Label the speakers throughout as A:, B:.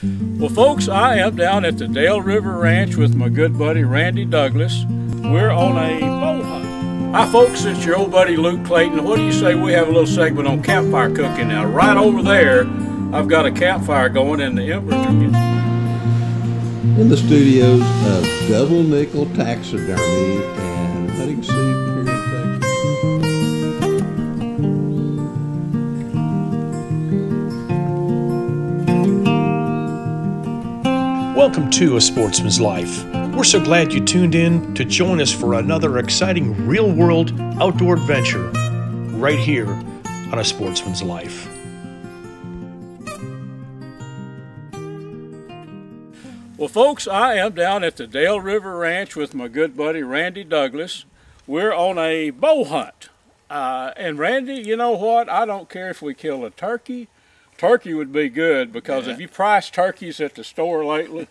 A: Well, folks, I am down at the Dale River Ranch with my good buddy Randy Douglas. We're on a bow hunt. Hi, folks, it's your old buddy Luke Clayton. What do you say we have a little segment on campfire cooking? Now, right over there, I've got a campfire going and the embers are getting...
B: In the studios of Double Nickle Taxidermy and Hunting Seat here in Texas.
C: Welcome to A Sportsman's Life. We're so glad you tuned in to join us for another exciting real-world outdoor adventure right here on A Sportsman's Life.
A: Well, folks, I am down at the Dale River Ranch with my good buddy Randy Douglas. We're on a bow hunt. And Randy, you know what? I don't care if we kill a turkey. Turkey would be good because if you price turkeys at the store lately,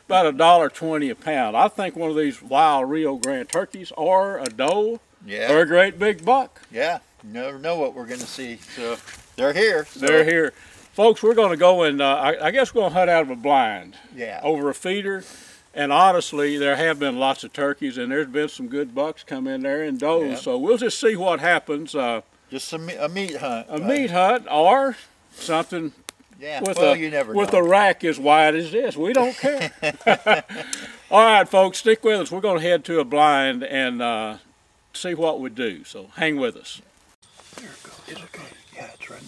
A: about $1.20 a pound. I think one of these wild Rio Grande turkeys or a doe or a great big buck.
D: Yeah, you never know what we're going to see. So they're here. So.
A: They're here. Folks, we're going to go and I guess we're going to hunt out of a blind over a feeder. And honestly, there have been lots of turkeys and there's been some good bucks come in there and does. Yeah. So we'll just see what happens.
D: Just a meat hunt.
A: A meat hunt or something with,
D: you never know.
A: With a rack as wide as this. We don't care. All right, folks, stick with us. We're going to head to a blind and see what we do. So hang with us.
D: There it goes. Okay. Yeah, it's right.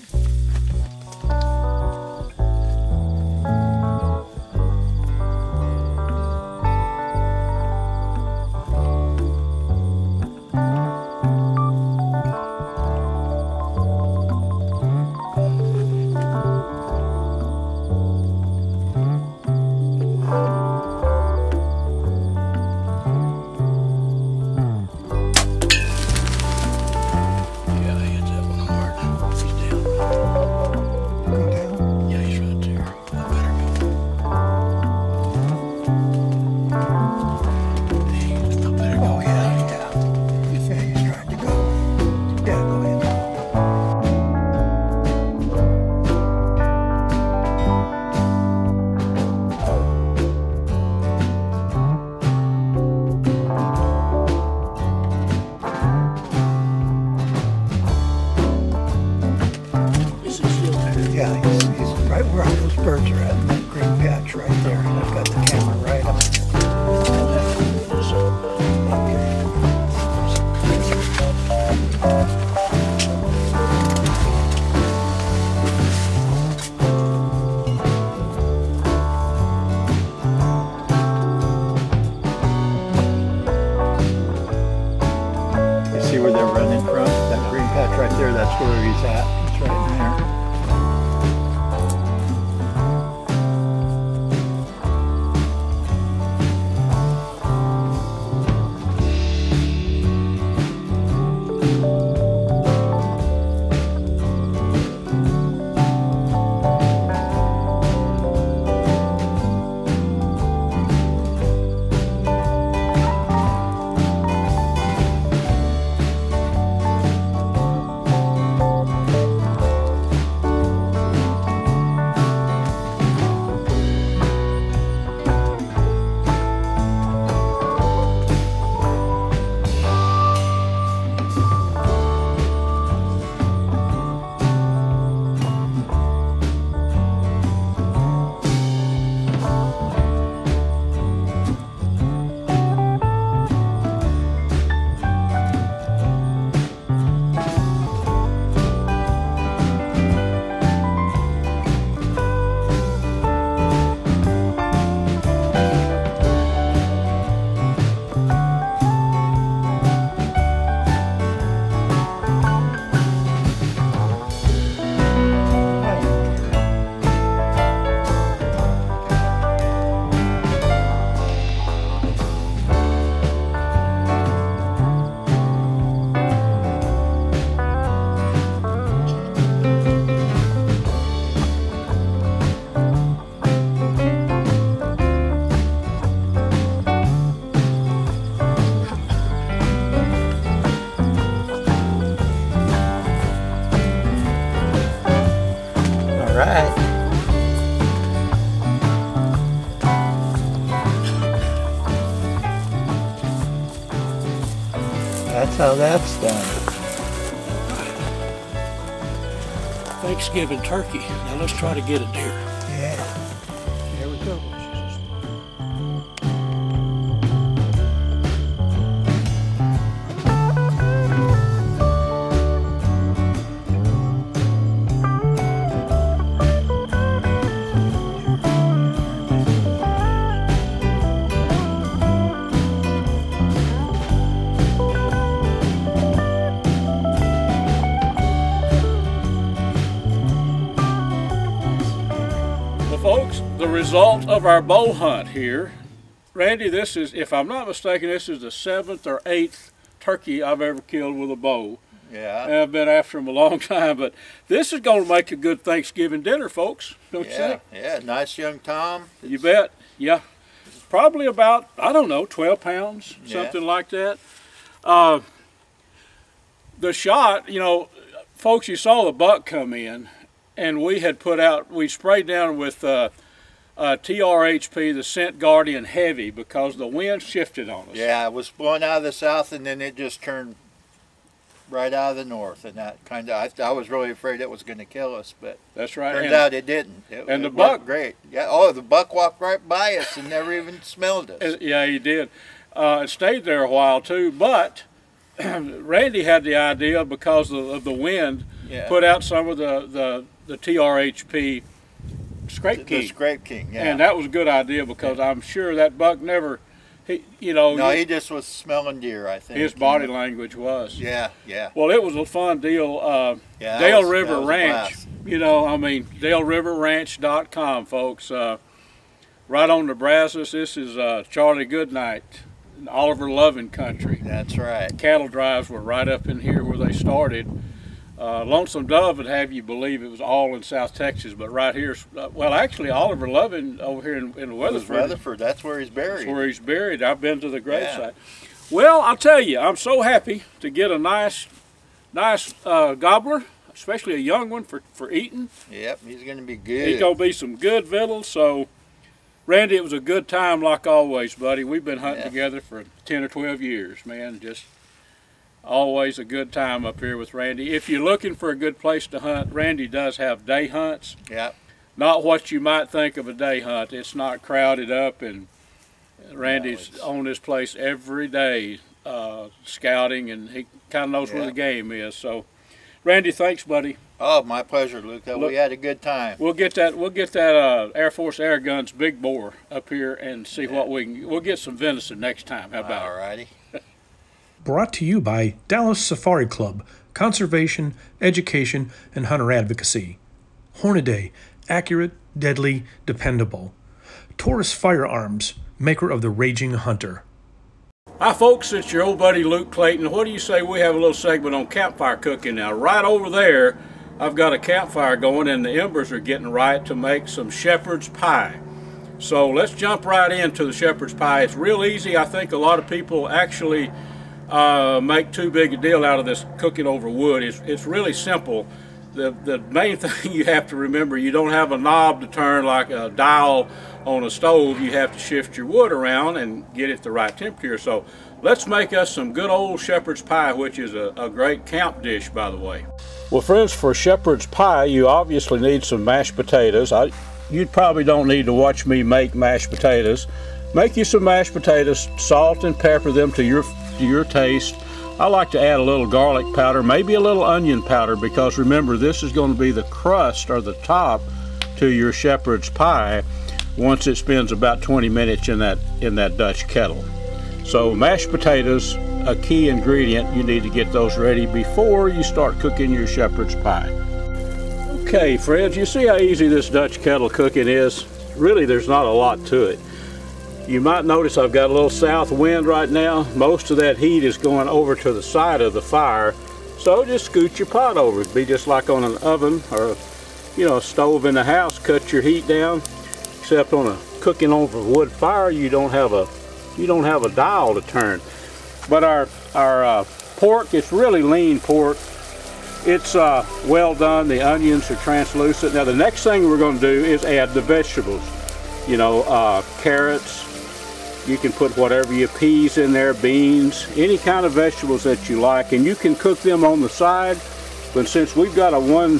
D: that's how that's done.
A: Thanksgiving turkey. Now let's try to get a deer.
D: Yeah.
A: Here we go. Folks, the result of our bow hunt here. Randy, this is, if I'm not mistaken, this is the 7th or 8th turkey I've ever killed with a bow.
D: Yeah.
A: And I've been after them a long time, but this is going to make a good Thanksgiving dinner, folks. Don't you think?
D: Yeah, nice young Tom.
A: You bet. Yeah. Probably about, I don't know, 12 pounds, something like that. The shot, you know, folks, you saw the buck come in. And we had put out, we sprayed down with TRHP, the Scent Guardian Heavy, because the wind shifted on us.
D: Yeah, it was blowing out of the south, and then it just turned right out of the north, and that kind of, I was really afraid it was going to kill us, but
A: that's right.
D: Turns out it didn't.
A: And the buck,
D: great. Yeah. Oh, the buck walked right by us and never even smelled us.
A: Yeah, he did. It stayed there a while too, but Randy had the idea because of the wind.
D: Yeah.
A: Put out some of the TRHP Scrape King.
D: The Scrape King, yeah.
A: And that was a good idea because I'm sure that buck never, he just was
D: smelling deer, I think.
A: His body language was.
D: Yeah, yeah.
A: Well, it was a fun deal. Dale River Ranch, DaleRiverRanch.com, folks. Right on the Brazos. This is Charlie Goodnight, Oliver Loving country.
D: That's right.
A: Cattle drives were right up in here where they started. Lonesome Dove would have you believe it was all in South Texas, but right here, well, actually, Oliver Loving over here in Weatherford.
D: That's where he's buried.
A: That's where he's buried. I've been to the gravesite. Yeah. Well, I'll tell you, I'm so happy to get a nice gobbler, especially a young one for eating.
D: Yep, he's going to be good.
A: He's going to be some good victuals. So, Randy, it was a good time like always, buddy. We've been hunting together for 10 or 12 years, man. Just always a good time up here with Randy. If you're looking for a good place to hunt, Randy does have day hunts.
D: Yep.
A: Not what you might think of a day hunt. It's not crowded up, and Randy's on this place every day scouting, and he kind of knows where the game is. So, Randy, thanks, buddy.
D: Oh, my pleasure, Luke. We had a good time.
A: We'll get that Air Force Air Guns big bore up here and see what we can. We'll get some venison next time. How about it?
D: All righty.
C: Brought to you by Dallas Safari Club, Conservation, Education, and Hunter Advocacy. Hornaday, accurate, deadly, dependable. Taurus Firearms, maker of the Raging Hunter.
A: Hi folks, it's your old buddy Luke Clayton. What do you say we have a little segment on campfire cooking now? Right over there, I've got a campfire going and the embers are getting right to make some shepherd's pie. So let's jump right into the shepherd's pie. It's real easy. I think a lot of people actually make too big a deal out of this cooking over wood. It's really simple. The main thing you have to remember, you don't have a knob to turn like a dial on a stove. You have to shift your wood around and get it the right temperature. So let's make us some good old shepherd's pie, which is a great camp dish, by the way. Well, friends, for shepherd's pie, you obviously need some mashed potatoes. You probably don't need to watch me make mashed potatoes. Make you some mashed potatoes, salt and pepper them to your taste. I like to add a little garlic powder, maybe a little onion powder, because remember, this is going to be the crust or the top to your shepherd's pie once it spends about 20 minutes in that Dutch kettle. So mashed potatoes, a key ingredient. You need to get those ready before you start cooking your shepherd's pie. Okay, friends, you see how easy this Dutch kettle cooking is? Really, there's not a lot to it. You might notice I've got a little south wind right now. Most of that heat is going over to the side of the fire. So just scoot your pot over. It'd be just like on an oven or a stove in the house. Cut your heat down. Except on a cooking over wood fire, you don't have a dial to turn. But our pork, it's really lean pork. It's well done. The onions are translucent. Now the next thing we're going to do is add the vegetables. Carrots, You can put whatever your peas in there, beans, any kind of vegetables that you like, and you can cook them on the side. But since we've got a one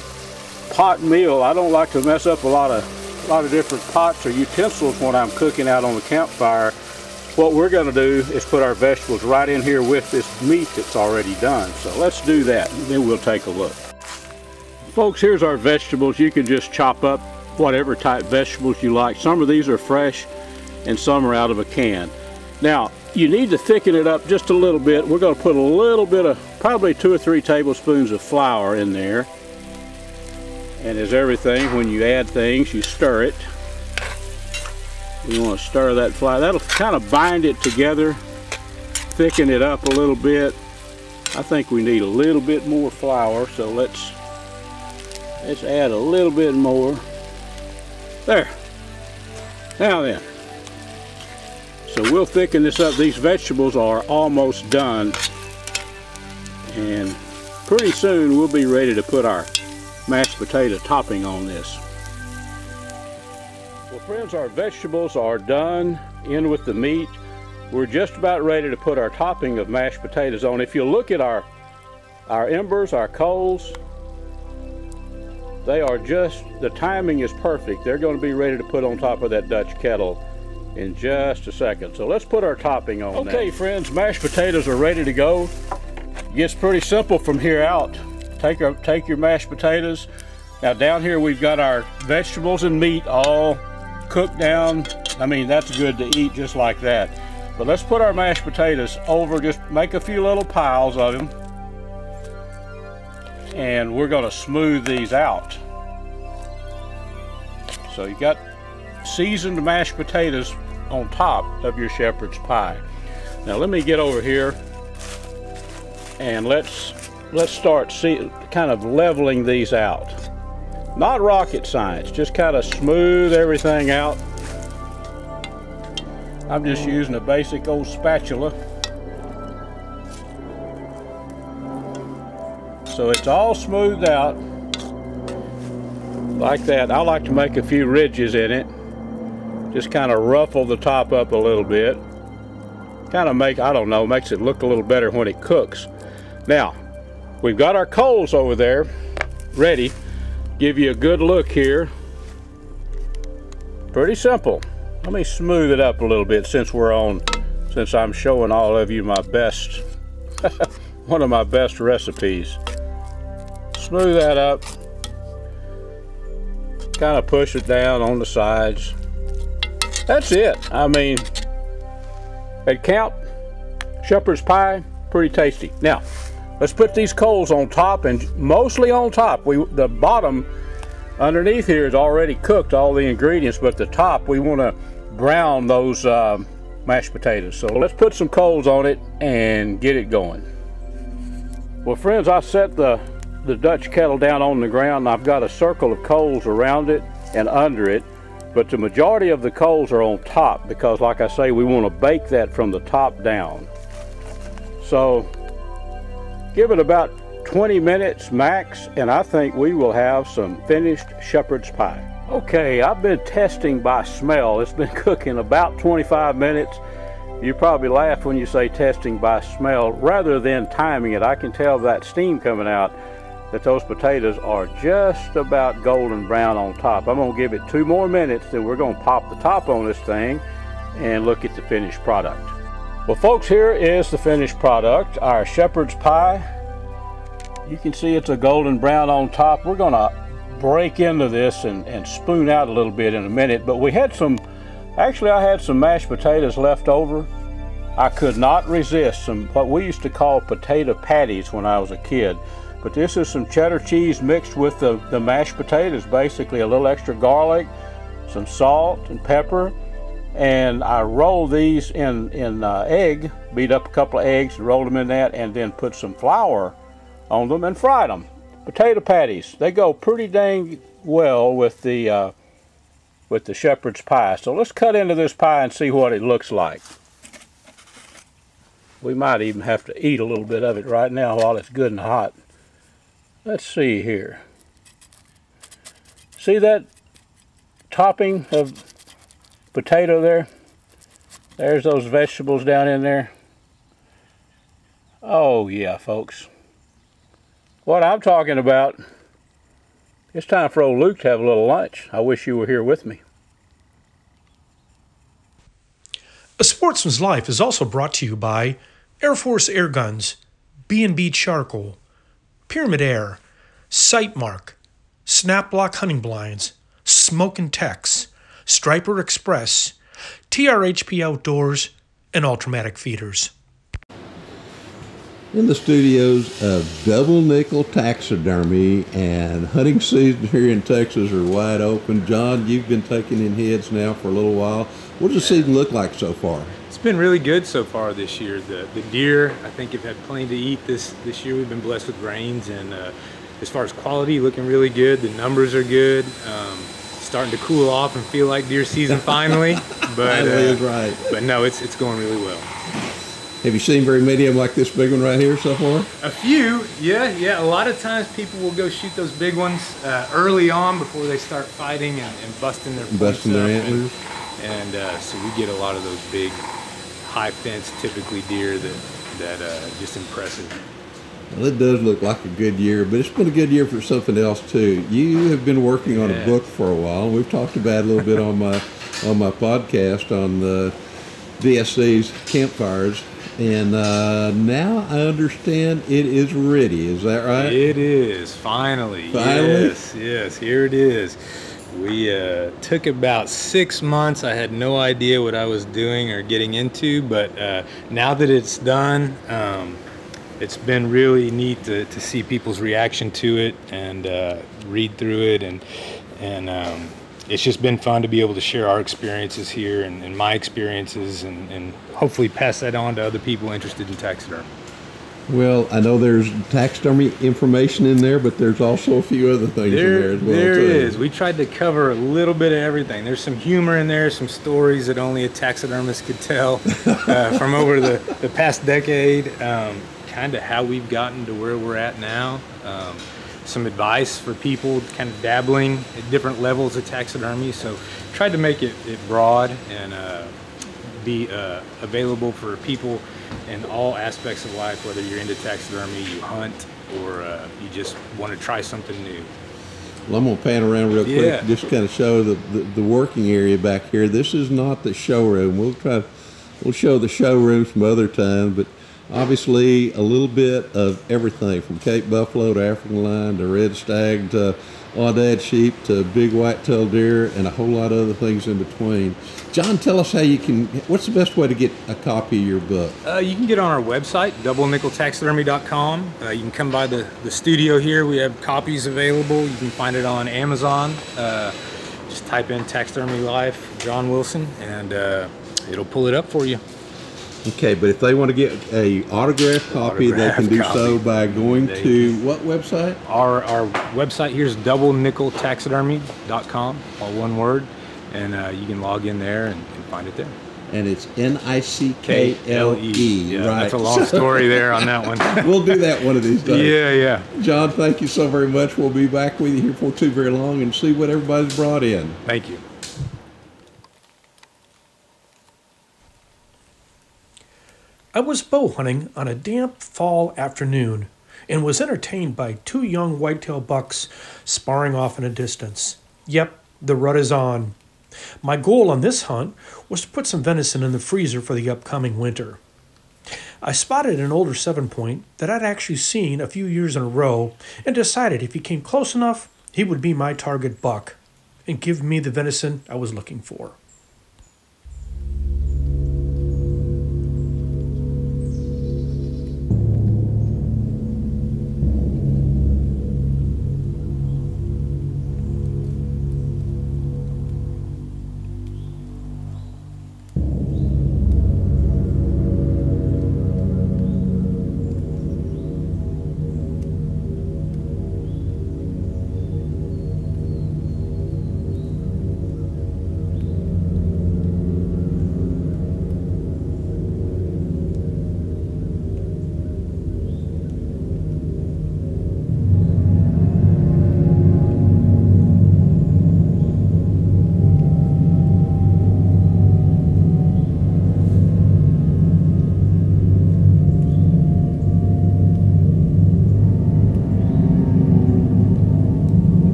A: pot meal, I don't like to mess up a lot of different pots or utensils when I'm cooking out on the campfire. What we're going to do is put our vegetables right in here with this meat that's already done. So let's do that, and then we'll take a look. Folks, here's our vegetables. You can just chop up whatever type vegetables you like. Some of these are fresh and some are out of a can. Now, you need to thicken it up just a little bit. We're going to put a little bit of, probably 2 or 3 tablespoons of flour in there. And as everything, when you add things, you stir it. You want to stir that flour. That'll kind of bind it together, thicken it up a little bit. I think we need a little bit more flour, so let's add a little bit more. There. Now then. So we'll thicken this up. These vegetables are almost done, and pretty soon we'll be ready to put our mashed potato topping on this. Well, friends, our vegetables are done in with the meat. We're just about ready to put our topping of mashed potatoes on. If you look at our embers, our coals, they are just, the timing is perfect. They're going to be ready to put on top of that Dutch kettle in just a second. So let's put our topping on now. Okay, friends, mashed potatoes are ready to go. It gets pretty simple from here out. Take your mashed potatoes. Now down here we've got our vegetables and meat all cooked down. I mean, that's good to eat just like that. But let's put our mashed potatoes over, just make a few little piles of them. And we're going to smooth these out. So you got seasoned mashed potatoes on top of your shepherd's pie. Now let me get over here and let's start kind of leveling these out. Not rocket science, just kind of smooth everything out. I'm just using a basic old spatula. So it's all smoothed out like that. I like to make a few ridges in it. Just kind of ruffle the top up a little bit. Kind of makes it look a little better when it cooks. Now, we've got our coals over there ready. Give you a good look here. Pretty simple. Let me smooth it up a little bit since I'm showing all of you my best, one of my best recipes. Smooth that up. Kind of push it down on the sides. That's it. I mean, at camp, shepherd's pie, pretty tasty. Now, let's put these coals on top, and mostly on top. The bottom underneath here is already cooked, all the ingredients, but the top, we want to brown those mashed potatoes. So let's put some coals on it and get it going. Well, friends, I set the Dutch kettle down on the ground, and I've got a circle of coals around it and under it. But the majority of the coals are on top because, like I say, we want to bake that from the top down. So give it about 20 minutes max, and I think we will have some finished shepherd's pie. Okay, I've been testing by smell. It's been cooking about 25 minutes. You probably laugh when you say testing by smell rather than timing it. I can tell that steam coming out that those potatoes are just about golden brown on top. I'm going to give it 2 more minutes, then we're going to pop the top on this thing and look at the finished product. Well, folks, here is the finished product, our shepherd's pie. You can see it's a golden brown on top. We're going to break into this and spoon out a little bit in a minute, but we had I had some mashed potatoes left over. I could not resist what we used to call potato patties when I was a kid. But this is some cheddar cheese mixed with the mashed potatoes, basically a little extra garlic, some salt and pepper, and I rolled these in egg, beat up a couple of eggs and rolled them in that, and then put some flour on them and fried them. Potato patties, they go pretty dang well with the shepherd's pie. So let's cut into this pie and see what it looks like. We might even have to eat a little bit of it right now while it's good and hot. Let's see here. See that topping of potato there? There's those vegetables down in there. Oh yeah, folks. What I'm talking about, it's time for old Luke to have a little lunch. I wish you were here with me.
C: A Sportsman's Life is also brought to you by Air Force Air Guns, B&B Charcoal, Pyramid Air, Sightmark, Snap Block Hunting Blinds, Smokin' Tex, Striper Express, TRHP Outdoors, and Ultramatic Feeders.
B: In the studios of Double Nickle Taxidermy, and hunting season here in Texas are wide open. John, you've been taking in heads now for a little while. What does the season look like so far?
E: It's been really good so far this year. The deer, I think, have had plenty to eat this year. We've been blessed with rains, and as far as quality, looking really good. The numbers are good. Starting to cool off and feel like deer season finally. But
B: right.
E: But no, it's going really well.
B: Have you seen very many of them like this big one right here so far?
E: A few, yeah. A lot of times people will go shoot those big ones early on before they start fighting and busting their
B: antlers.
E: And so we get a lot of those big, high fence, typically deer that just impressive.
B: Well, it does look like a good year, but it's been a good year for something else too. You have been working on a book for a while. We've talked about it a little bit on my podcast on the VSC's campfires. And now I understand it is ready. Is that right?
E: It is, finally. Yes, here it is. We took about 6 months. I had no idea what I was doing or getting into, but now that it's done, it's been really neat to see people's reaction to it and read through it, and it's just been fun to be able to share our experiences here and my experiences and hopefully pass that on to other people interested in taxidermy.
B: Well, I know there's taxidermy information in there, but there's also a few other things in there as well.
E: There is. We tried to cover a little bit of everything. There's some humor in there, some stories that only a taxidermist could tell from over the past decade, kind of how we've gotten to where we're at now. Some advice for people kind of dabbling at different levels of taxidermy. So tried to make it broad and be available for people in all aspects of life, whether you're into taxidermy, you hunt, or you just want to try something new.
B: Well, I'm going to pan around real quick, just kind of show the working area back here. This is not the showroom. We'll show the showroom some other time, but obviously a little bit of everything from Cape Buffalo to African lion to red stag to aoudad sheep to big white-tailed deer and a whole lot of other things in between. John, tell us what's the best way to get a copy of your book?
E: You can get on our website, doublenickeltaxidermy.com. You can come by the studio here. We have copies available. You can find it on Amazon. Just type in Taxidermy Life, John Wilson, and it'll pull it up for you.
B: Okay, but if they want to get a autographed copy, they can do so by going to what website?
E: Our website here is doublenickeltaxidermy.com, all one word, and you can log in there and find it there.
B: And it's Nickle,
E: yeah,
B: right?
E: That's a long story there on that one.
B: We'll do that one of these days.
E: Yeah.
B: John, thank you so very much. We'll be back with you here for too very long and see what everybody's brought in.
E: Thank you.
C: I was bow hunting on a damp fall afternoon and was entertained by two young whitetail bucks sparring off in a distance. Yep, the rut is on. My goal on this hunt was to put some venison in the freezer for the upcoming winter. I spotted an older 7-point that I'd actually seen a few years in a row and decided if he came close enough, he would be my target buck and give me the venison I was looking for.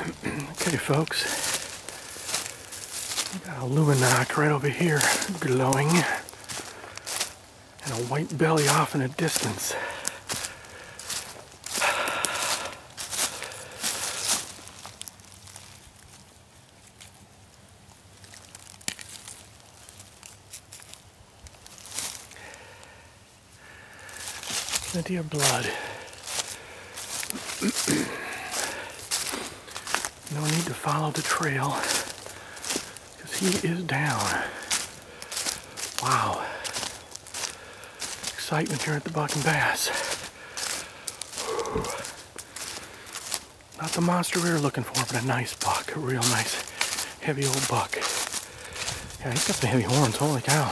C: Okay, folks. We got a luminoc right over here glowing. And a white belly off in the distance. Plenty of blood. No need to follow the trail, because he is down. Wow. Excitement here at the Buck and Bass. Whew. Not the monster we were looking for, but a nice buck. A real nice, heavy old buck. Yeah, he's got some heavy horns. Holy cow.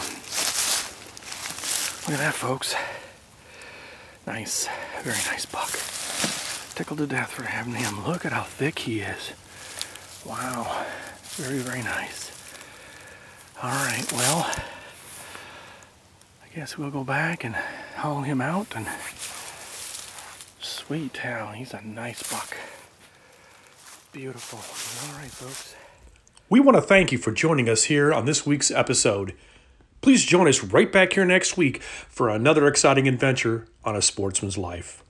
C: Look at that, folks. Nice. Very nice buck. Tickled to death for having him. Look at how thick he is. Wow. Very, very nice. All right, well, I guess we'll go back and haul him out. And sweet hell, he's a nice buck. Beautiful. All right, folks. We want to thank you for joining us here on this week's episode. Please join us right back here next week for another exciting adventure on A Sportsman's Life.